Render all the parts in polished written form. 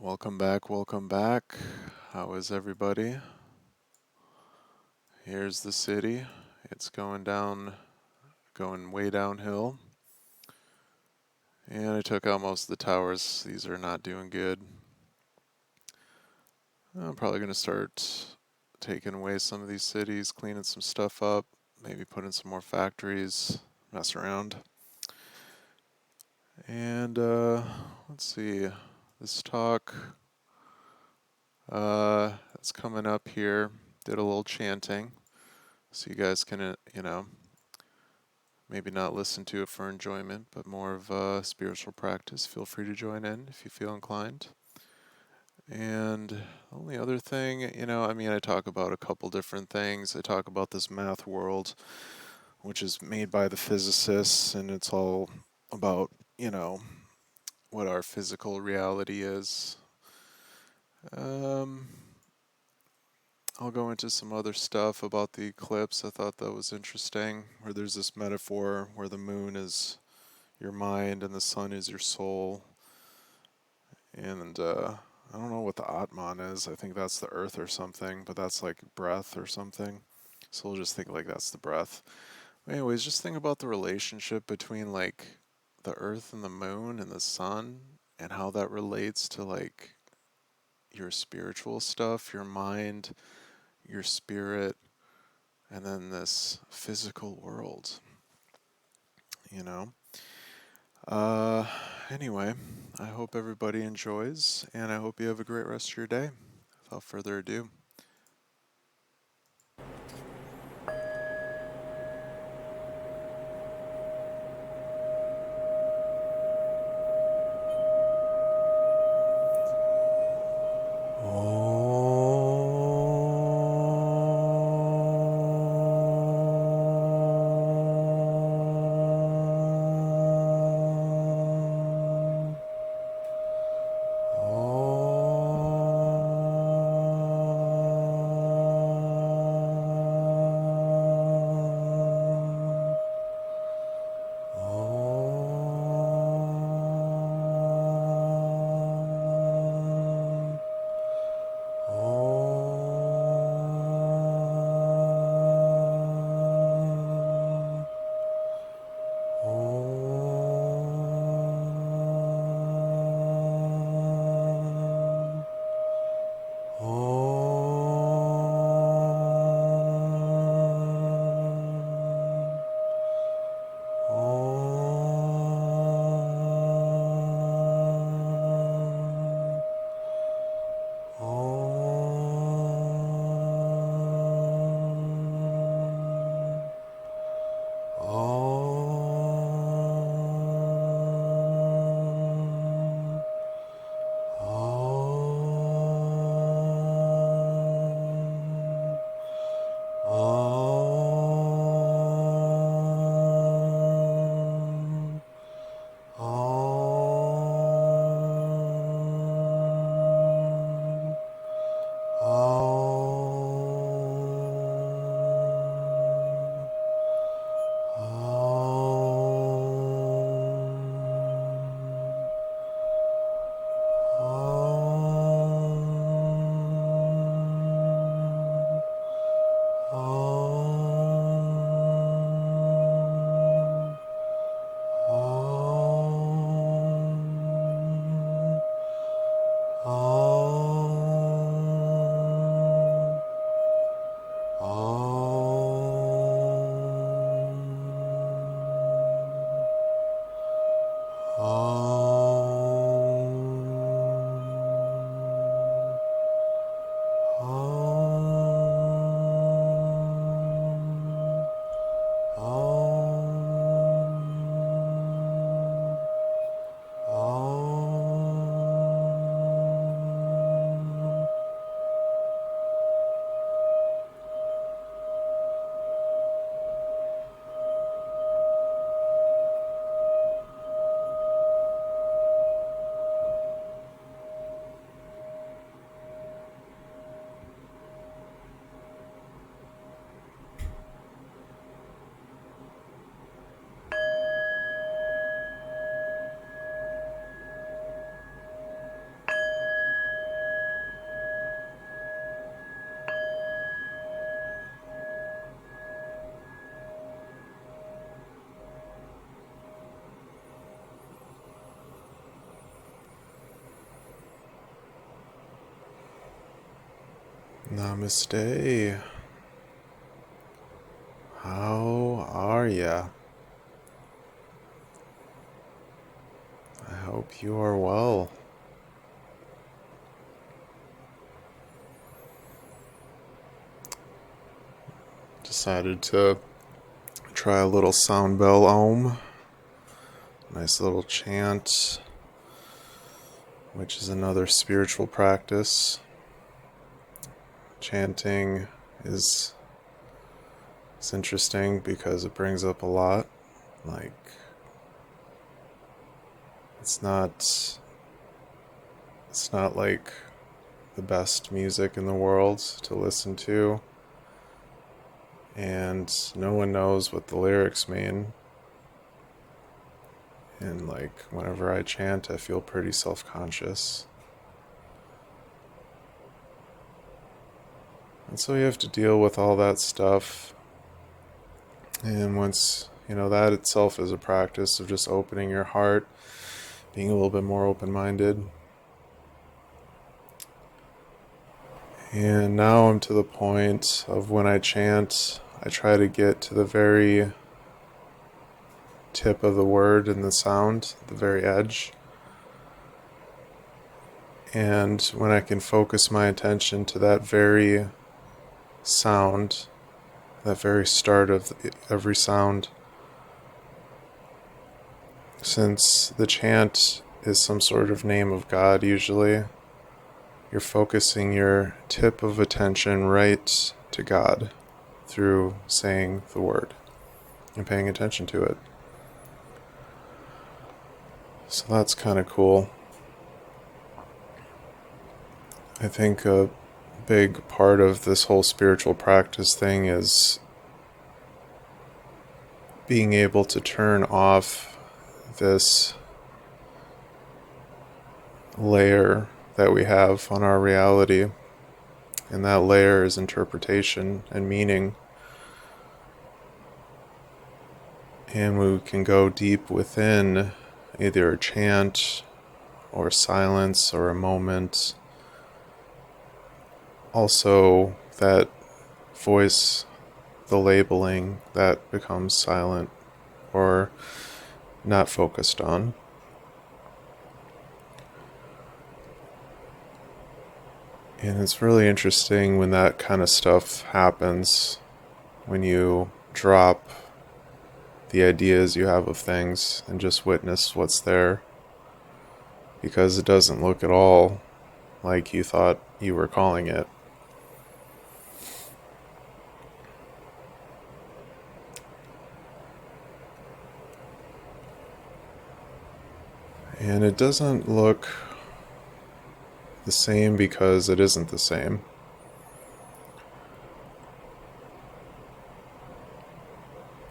Welcome back, welcome back. How is everybody? Here's the city. It's going way downhill. And I took out most of the towers. These are not doing good. I'm probably going to start taking away some of these cities, cleaning some stuff up, maybe put in some more factories, mess around. And let's see, this talk that's coming up here. Did a little chanting, so you guys can, maybe not listen to it for enjoyment, but more of a spiritual practice. Feel free to join in if you feel inclined. And the only other thing, I talk about a couple different things. I talk about this math world, which is made by the physicists, and it's all about, what our physical reality is. Um, I'll go into some other stuff about the eclipse. I thought that was interesting, where there's this metaphor where the moon is your mind and the sun is your soul. And I don't know what the Atman is. I think that's the earth or something, but that's like breath or something. So we'll just think like that's the breath. Anyways, just think about the relationship between like the earth and the moon and the sun and how that relates to like your spiritual stuff, your mind, your spirit, and then this physical world, you know? Uh, anyway, I hope everybody enjoys, and I hope you have a great rest of your day. Without further ado. Namaste. How are ya? I hope you are well. Decided to try a little sound bell om. Nice little chant, which is another spiritual practice. Chanting is it's interesting because it brings up a lot. Like, it's not like the best music in the world to listen to, and no one knows what the lyrics mean. And like, whenever I chant, I feel pretty self-conscious. And so you have to deal with all that stuff. And once, that itself is a practice of just opening your heart, being a little bit more open-minded. And now I'm to the point of when I chant, I try to get to the very tip of the word and the sound, the very edge. And when I can focus my attention to that very sound, that very start of every sound, since the chant is some sort of name of God usually, you're focusing your tip of attention right to God through saying the word and paying attention to it. So that's kind of cool. I think a big part of this whole spiritual practice thing is being able to turn off this layer that we have on our reality, and that layer is interpretation and meaning. And we can go deep within either a chant or silence or a moment. Also, that voice, the labeling, that becomes silent or not focused on. And it's really interesting when that kind of stuff happens, when you drop the ideas you have of things and just witness what's there, because it doesn't look at all like you thought you were calling it. And it doesn't look the same because it isn't the same.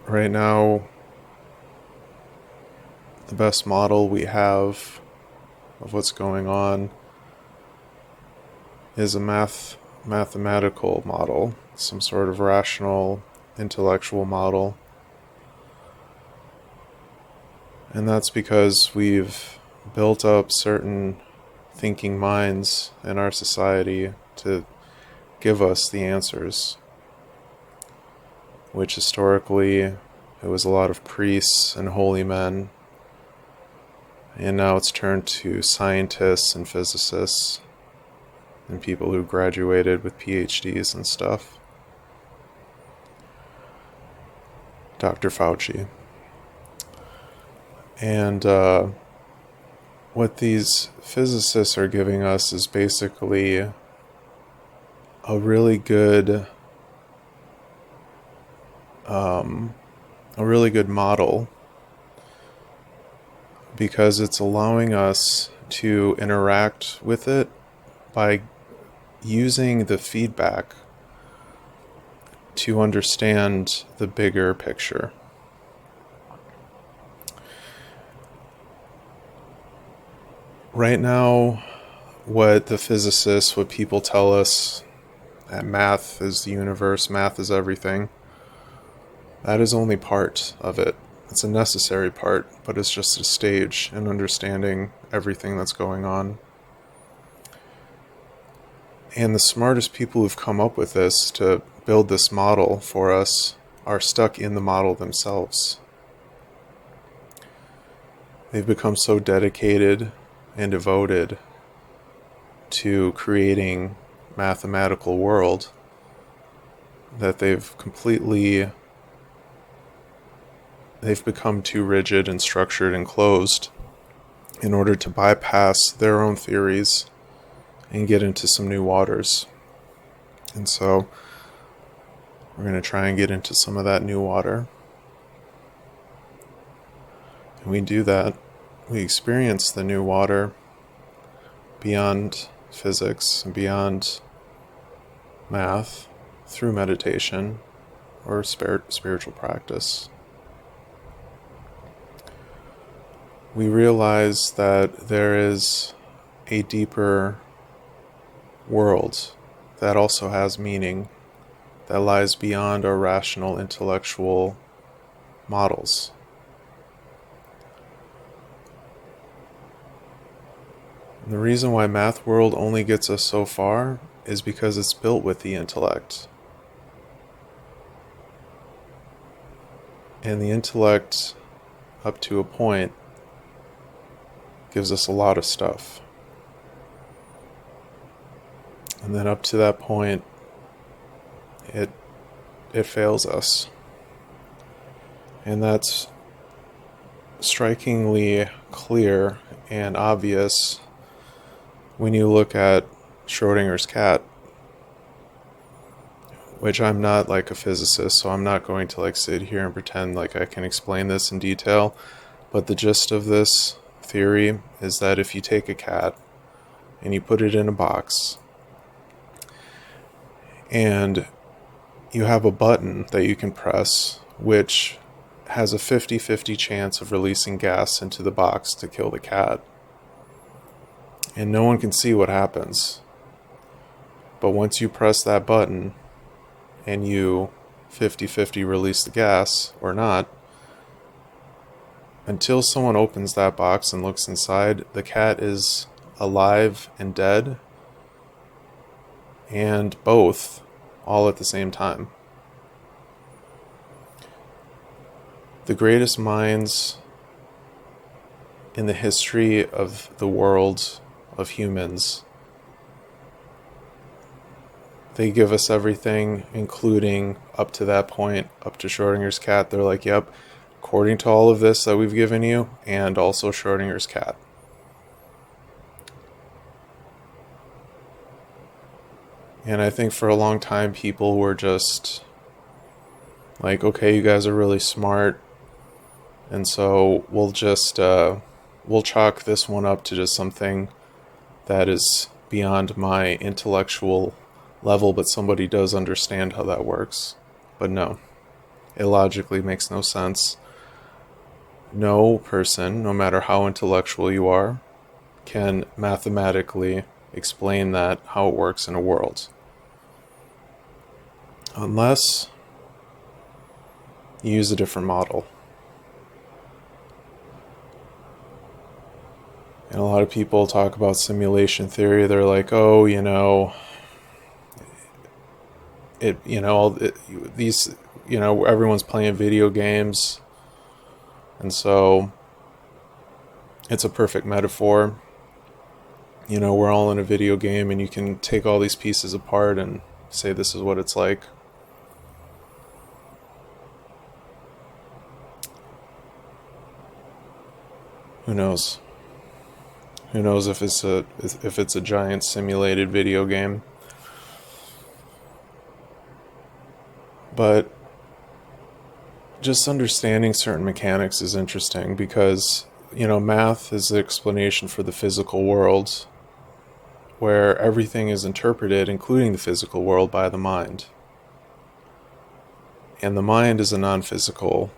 Right now, the best model we have of what's going on is a mathematical model, some sort of rational, intellectual model. And that's because we've built up certain thinking minds in our society to give us the answers, which historically it was a lot of priests and holy men, and now it's turned to scientists and physicists and people who graduated with PhDs and stuff. Dr. Fauci. And what these physicists are giving us is basically a really good model, because it's allowing us to interact with it by using the feedback to understand the bigger picture. Right now, what people tell us, that math is the universe, math is everything, that is only part of it. It's a necessary part, but it's just a stage in understanding everything that's going on. And the smartest people who've come up with this to build this model for us are stuck in the model themselves. They've become so dedicated and devoted to creating mathematical world that they've become too rigid and structured and closed in order to bypass their own theories and get into some new waters. And so we're going to try and get into some of that new water. And we do that. We experience the new water beyond physics and beyond math through meditation or spiritual practice. We realize that there is a deeper world that also has meaning, that lies beyond our rational intellectual models. And the reason why math world only gets us so far is because it's built with the intellect. And the intellect, up to a point, gives us a lot of stuff. And then up to that point, it fails us. And that's strikingly clear and obvious when you look at Schrodinger's cat, which I'm not like a physicist, so I'm not going to like sit here and pretend like I can explain this in detail. But the gist of this theory is that if you take a cat and you put it in a box and you have a button that you can press which has a 50-50 chance of releasing gas into the box to kill the cat, and no one can see what happens, but once you press that button and you 50-50 release the gas or not, until someone opens that box and looks inside, the cat is alive and dead, and both, all at the same time. The greatest minds in the history of the world, of humans, they give us everything, including up to that point, up to Schrodinger's cat. They're like, yep, according to all of this that we've given you, and also Schrodinger's cat. And I think for a long time people were just like, okay, you guys are really smart, and so we'll just we'll chalk this one up to just something that is beyond my intellectual level, but somebody does understand how that works. But no, it logically makes no sense. No person, no matter how intellectual you are, can mathematically explain that, how it works in a world, unless you use a different model. And a lot of people talk about simulation theory. They're like, oh, everyone's playing video games, and so it's a perfect metaphor. We're all in a video game, and you can take all these pieces apart and say this is what it's like. Who knows? Who knows if it's a giant simulated video game? But just understanding certain mechanics is interesting because, math is the explanation for the physical world, where everything is interpreted, including the physical world, by the mind. And the mind is a non-physical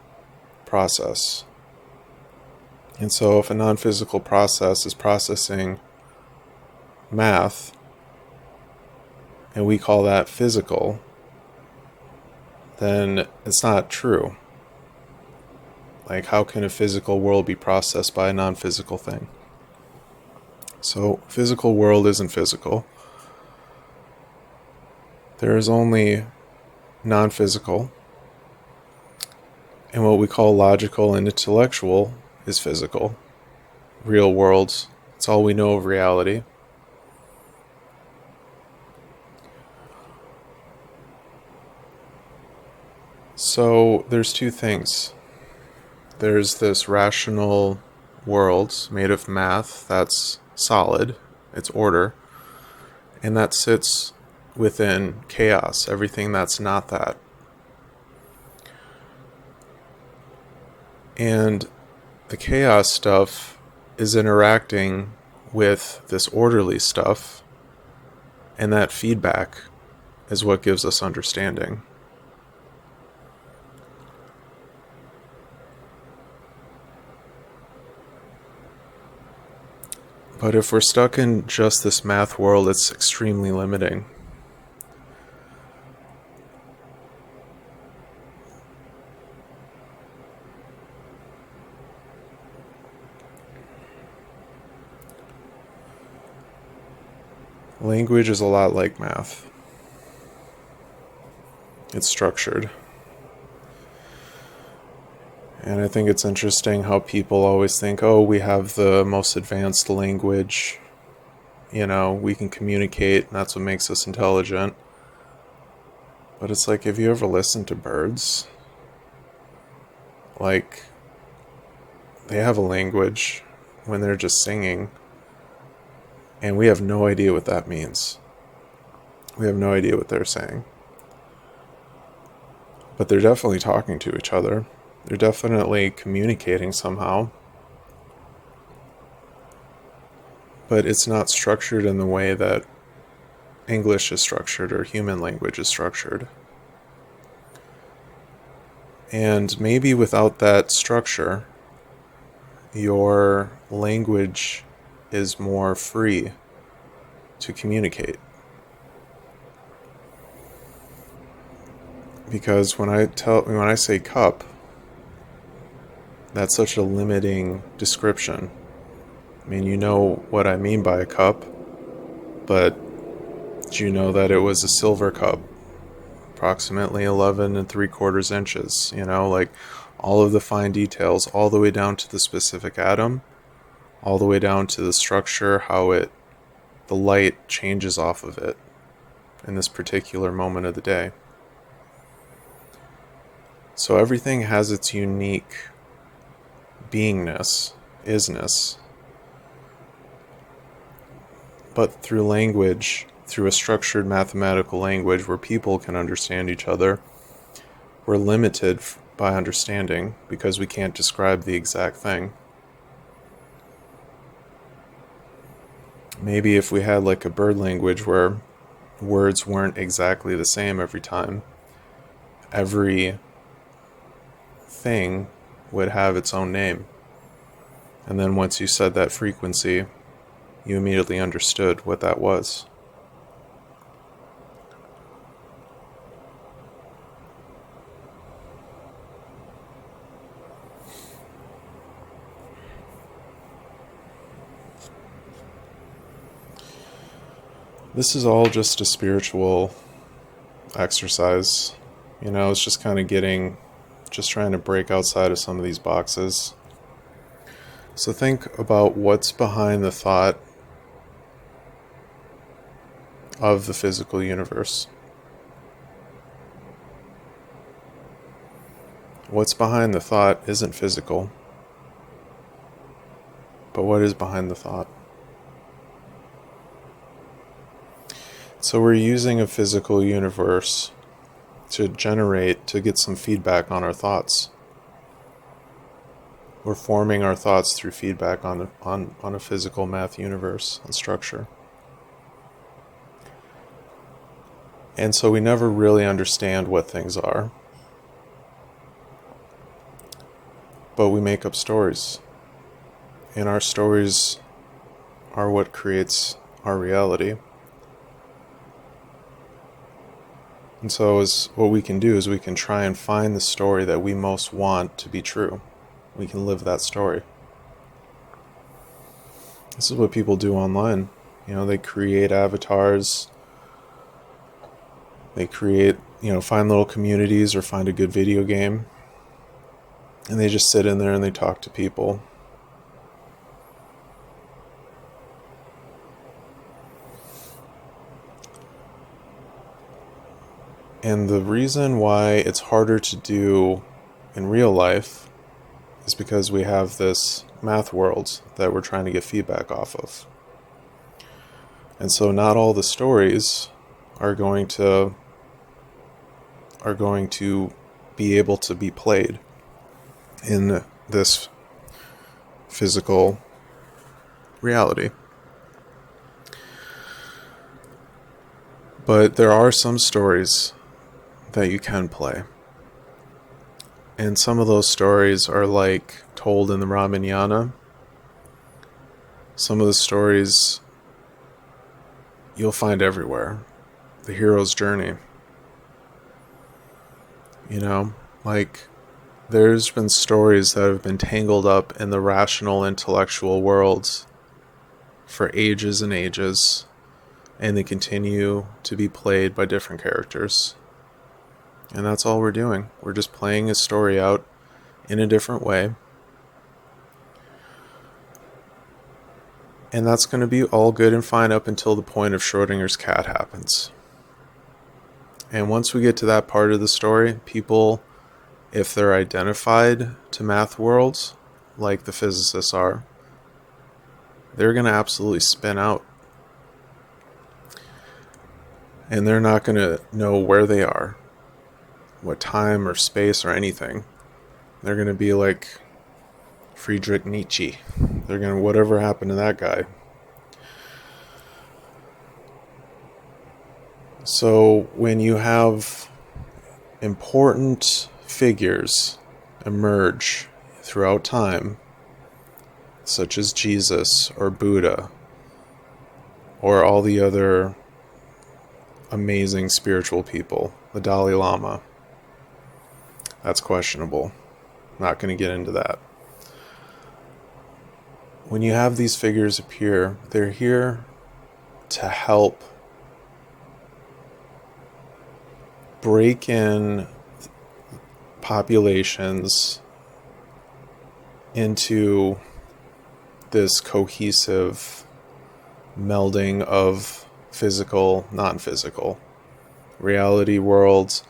process. And so if a non-physical process is processing math, and we call that physical, then it's not true. Like, how can a physical world be processed by a non-physical thing? So, physical world isn't physical. There is only non-physical, and what we call logical and intellectual is physical. Real world, it's all we know of reality. So there's two things. There's this rational world made of math that's solid, it's order, and that sits within chaos, everything that's not that. And the chaos stuff is interacting with this orderly stuff, and that feedback is what gives us understanding. But if we're stuck in just this math world, it's extremely limiting. Language is a lot like math. It's structured. And I think it's interesting how people always think, oh, we have the most advanced language, we can communicate, and that's what makes us intelligent. But it's like, have you ever listened to birds? Like, they have a language when they're just singing, and we have no idea what that means. We have no idea what they're saying. But they're definitely talking to each other. They're definitely communicating somehow. But it's not structured in the way that English is structured or human language is structured. And maybe without that structure, your language is more free to communicate. Because when I say cup, that's such a limiting description. I mean, you know what I mean by a cup, but do you know that it was a silver cup, approximately 11 3/4 inches, like all of the fine details, all the way down to the specific atom, all the way down to the structure, how the light changes off of it in this particular moment of the day. So everything has its unique beingness, isness. But through language, through a structured mathematical language where people can understand each other, we're limited by understanding because we can't describe the exact thing. Maybe if we had like a bird language where words weren't exactly the same every time, every thing would have its own name. And then once you said that frequency, you immediately understood what that was. This is all just a spiritual exercise. It's just kind of just trying to break outside of some of these boxes. So think about what's behind the thought of the physical universe. What's behind the thought isn't physical, but what is behind the thought? So we're using a physical universe to get some feedback on our thoughts. We're forming our thoughts through feedback on a physical math universe and structure. And so we never really understand what things are. But we make up stories. And our stories are what creates our reality. And so what we can do is we can try and find the story that we most want to be true. We can live that story. This is what people do online. They create avatars They create, find little communities or find a good video game, and they just sit in there and they talk to people. And the reason why it's harder to do in real life is because we have this math world that we're trying to get feedback off of. And so not all the stories are going to be able to be played in this physical reality. But there are some stories that you can play. And some of those stories are like told in the Ramayana. Some of the stories you'll find everywhere. The hero's journey. Like there's been stories that have been tangled up in the rational intellectual world for ages and ages, and they continue to be played by different characters. And that's all we're doing. We're just playing a story out in a different way. And that's going to be all good and fine up until the point of Schrodinger's cat happens. And once we get to that part of the story, people, if they're identified to math worlds, like the physicists are, they're going to absolutely spin out. And they're not going to know where they are, what time or space or anything. They're going to be like Friedrich Nietzsche. They're going to, whatever happened to that guy? So when you have important figures emerge throughout time, such as Jesus or Buddha or all the other amazing spiritual people, the Dalai Lama, that's questionable. Not going to get into that. When you have these figures appear, they're here to help break in populations into this cohesive melding of physical, non-physical, reality worlds,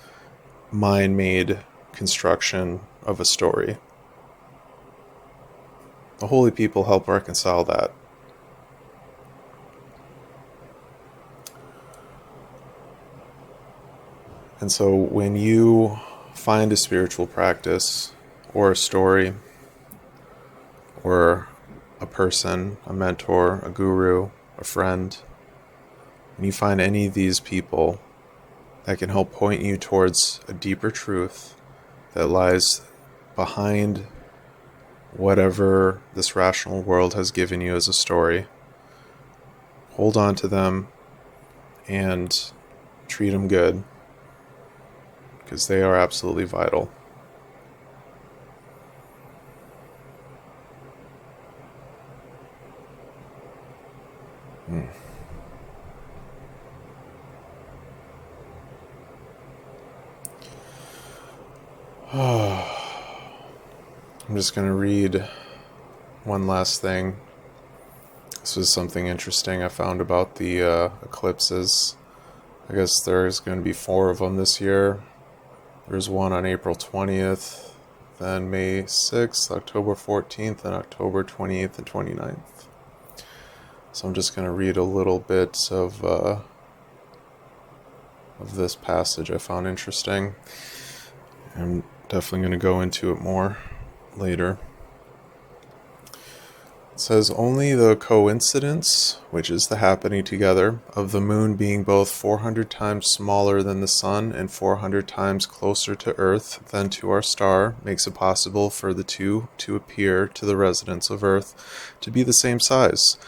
mind-made construction of a story. The holy people help reconcile that. And so when you find a spiritual practice or a story or a person, a mentor, a guru, a friend, when you find any of these people that can help point you towards a deeper truth that lies behind whatever this rational world has given you as a story, hold on to them and treat them good, because they are absolutely vital. I'm just going to read one last thing. This was something interesting I found about the eclipses. I guess there's going to be 4 of them this year. There's one on April 20th, then May 6th, October 14th, and October 28th and 29th. So I'm just going to read a little bit of this passage I found interesting. I'm definitely going to go into it more later. It says, only the coincidence, which is the happening together, of the moon being both 400 times smaller than the sun and 400 times closer to Earth than to our star, makes it possible for the two to appear to the residents of Earth to be the same size,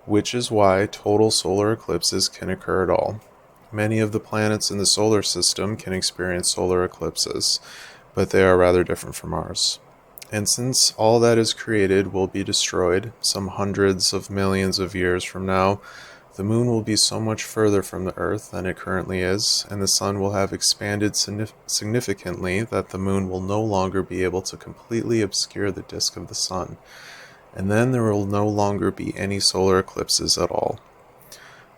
which is why total solar eclipses can occur at all. Many of the planets in the solar system can experience solar eclipses, but they are rather different from ours. And since all that is created will be destroyed some hundreds of millions of years from now, The moon will be so much further from the Earth than it currently is, and the sun will have expanded significantly that the moon will no longer be able to completely obscure the disk of the sun, and then there will no longer be any solar eclipses at all.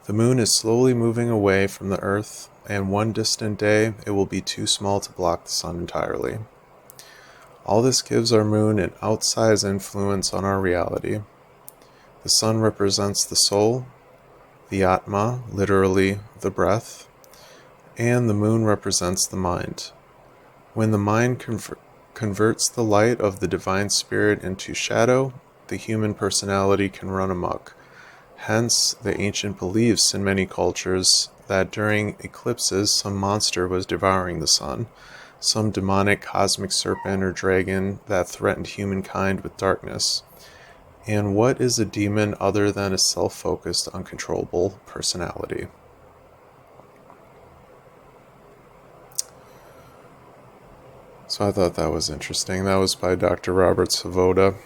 The moon is slowly moving away from the Earth, and one distant day it will be too small to block the sun entirely. All this gives our moon an outsized influence on our reality. The sun represents the soul, the Atma, literally the breath, and the moon represents the mind. When the mind converts the light of the divine spirit into shadow, the human personality can run amok. Hence, the ancient beliefs in many cultures that during eclipses some monster was devouring the sun, some demonic cosmic serpent or dragon that threatened humankind with darkness. And what is a demon other than a self-focused, uncontrollable personality? So I thought that was interesting. That was by Dr. Robert Savoda.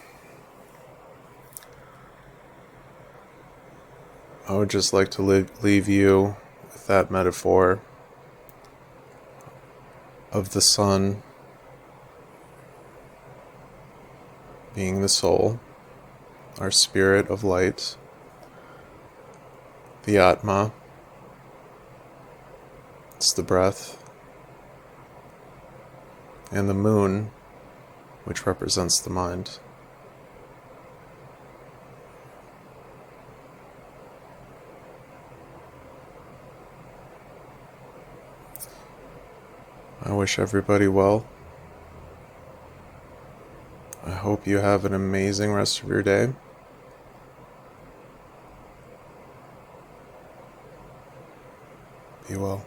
I would just like to leave you with that metaphor of the sun being the soul, our spirit of light, the Atma, it's the breath, and the moon, which represents the mind. I wish everybody well. I hope you have an amazing rest of your day. Be well.